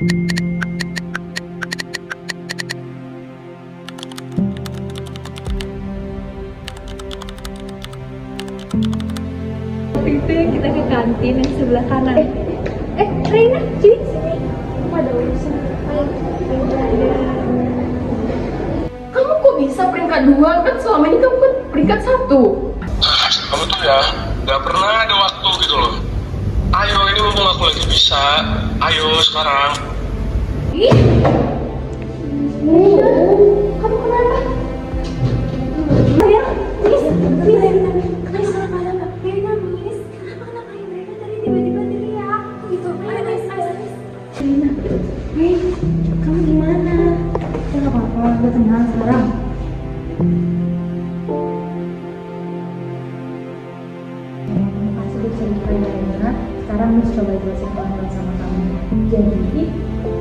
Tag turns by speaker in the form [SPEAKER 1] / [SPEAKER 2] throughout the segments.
[SPEAKER 1] Waktu itu kita ke kantin yang sebelah kanan. Reina, sini sini. Aku ada urusan. Ayo.
[SPEAKER 2] Kamu kok bisa peringkat 2? Kan selama ini kamu kan peringkat 1.
[SPEAKER 3] Kamu tuh ya nggak pernah ada waktu gitu loh. Ayo, ini mumpung aku lagi bisa. Ayo sekarang.
[SPEAKER 1] Ih. Kamu kenapa? Sayang, Miss. Kenapa? Reina, Miss. Kenapa Reina tadi tiba-tiba teriak? Gitu. Ayo. Reina, kamu gimana? Ya nggak apa-apa, udah tenang sekarang. Makasih udah cerita Reina. Sekarang Miss coba jelasin pelan-pelan sama kamu. Jadi,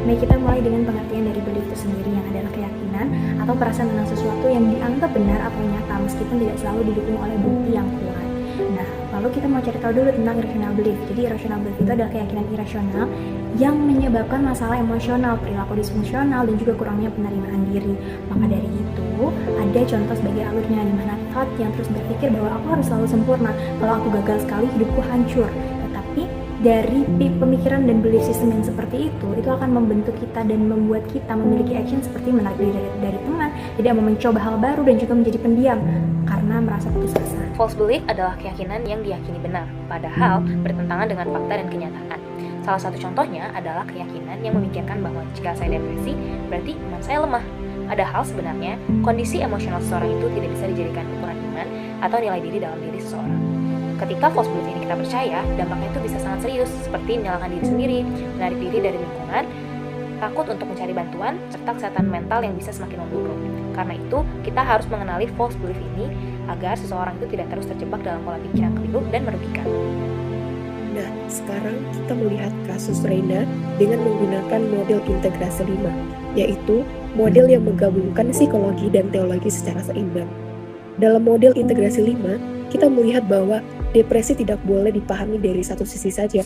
[SPEAKER 1] mari kita mulai dengan pengertian dari belief itu sendiri, yang adalah keyakinan atau perasaan tentang sesuatu yang dianggap benar atau nyata meskipun tidak selalu didukung oleh bukti yang kuat. Nah, lalu kita mau cari tahu dulu tentang irrational belief. Jadi irrational belief itu adalah keyakinan irasional yang menyebabkan masalah emosional, perilaku disfungsional, dan juga kurangnya penerimaan diri. Maka dari itu, ada contoh sebagai alurnya, di mana thought yang terus berpikir bahwa aku harus selalu sempurna, kalau aku gagal sekali hidupku hancur. Tetapi dari pemikiran dan belief system yang seperti itu akan membentuk kita dan membuat kita memiliki action seperti menarik diri dari teman, tidak mau mencoba hal baru, dan juga menjadi pendiam karena merasa putus asa.
[SPEAKER 4] False belief adalah keyakinan yang diyakini benar, padahal bertentangan dengan fakta dan kenyataan. Salah satu contohnya adalah keyakinan yang memikirkan bahwa jika saya depresi, berarti iman saya lemah. Padahal sebenarnya, kondisi emosional seseorang itu tidak bisa dijadikan ukuran iman atau nilai diri dalam diri seseorang. Ketika false belief ini kita percaya, dampaknya itu bisa sangat serius, seperti menyalahkan diri sendiri, menarik diri dari lingkungan, takut untuk mencari bantuan, serta kesehatan mental yang bisa semakin memburuk. Karena itu, kita harus mengenali false belief ini agar seseorang itu tidak terus terjebak dalam pola pikir yang keliru dan merugikan.
[SPEAKER 5] Nah, sekarang kita melihat kasus Reina dengan menggunakan model integrasi 5, yaitu model yang menggabungkan psikologi dan teologi secara seimbang. Dalam model integrasi 5, kita melihat bahwa depresi tidak boleh dipahami dari satu sisi saja.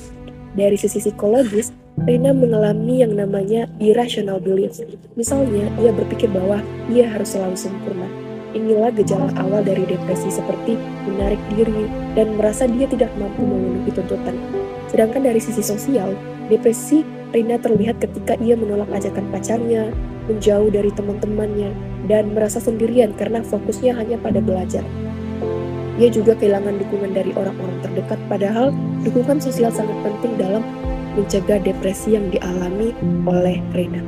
[SPEAKER 5] Dari sisi psikologis, Reina mengalami yang namanya irrational belief. Misalnya, ia berpikir bahwa ia harus selalu sempurna. Inilah gejala awal dari depresi, seperti menarik diri dan merasa dia tidak mampu memenuhi tuntutan. Sedangkan dari sisi sosial, depresi Reina terlihat ketika ia menolak ajakan pacarnya, menjauh dari teman-temannya, dan merasa sendirian karena fokusnya hanya pada belajar. Ia juga kehilangan dukungan dari orang-orang terdekat, padahal dukungan sosial sangat penting dalam mencegah depresi yang dialami oleh Reina.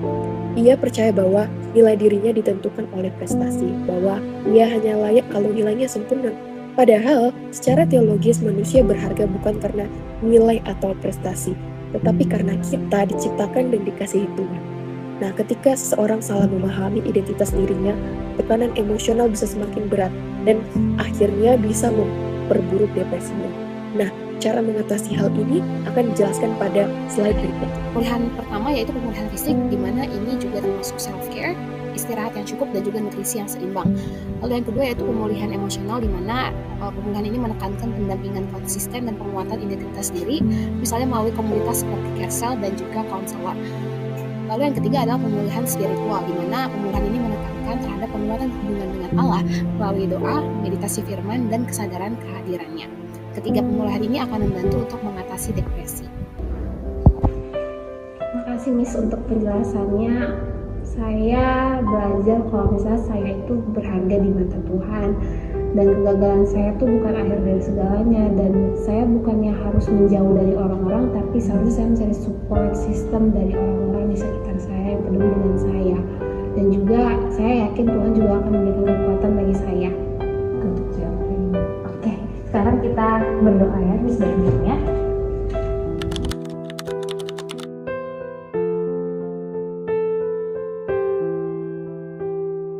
[SPEAKER 5] Ia percaya bahwa nilai dirinya ditentukan oleh prestasi, bahwa ia hanya layak kalau nilainya sempurna. Padahal, secara teologis manusia berharga bukan karena nilai atau prestasi, tetapi karena kita diciptakan dan dikasihi Tuhan. Nah, ketika seseorang salah memahami identitas dirinya, tekanan emosional bisa semakin berat dan akhirnya bisa memperburuk depresinya. Nah, cara mengatasi hal ini akan dijelaskan pada slide berikut.
[SPEAKER 6] Pemulihan pertama yaitu pemulihan fisik, di mana ini juga termasuk self-care, istirahat yang cukup, dan juga nutrisi yang seimbang. Lalu yang kedua yaitu pemulihan emosional, di mana pemulihan ini menekankan pendampingan konsisten dan penguatan identitas diri, misalnya melalui komunitas seperti Carousel dan juga konselor. Lalu yang ketiga adalah pemulihan spiritual, di mana pemulihan ini menekankan terhadap penguatan hubungan dengan Allah melalui doa, meditasi firman, dan kesadaran kehadirannya. Ketiga pemulihan ini akan membantu untuk mengatasi depresi.
[SPEAKER 1] Makasih Miss untuk penjelasannya. Saya belajar kalau misalnya saya itu berharga di mata Tuhan, dan kegagalan saya tuh bukan akhir dari segalanya, dan saya bukannya harus menjauh dari orang-orang, tapi seharusnya saya mencari support system dari orang-orang di sekitar saya yang peduli dengan saya. Dan juga saya yakin Tuhan juga akan memberikan kekuatan bagi saya untuk jawab ini. Oke, sekarang kita berdoa ya Miss, dan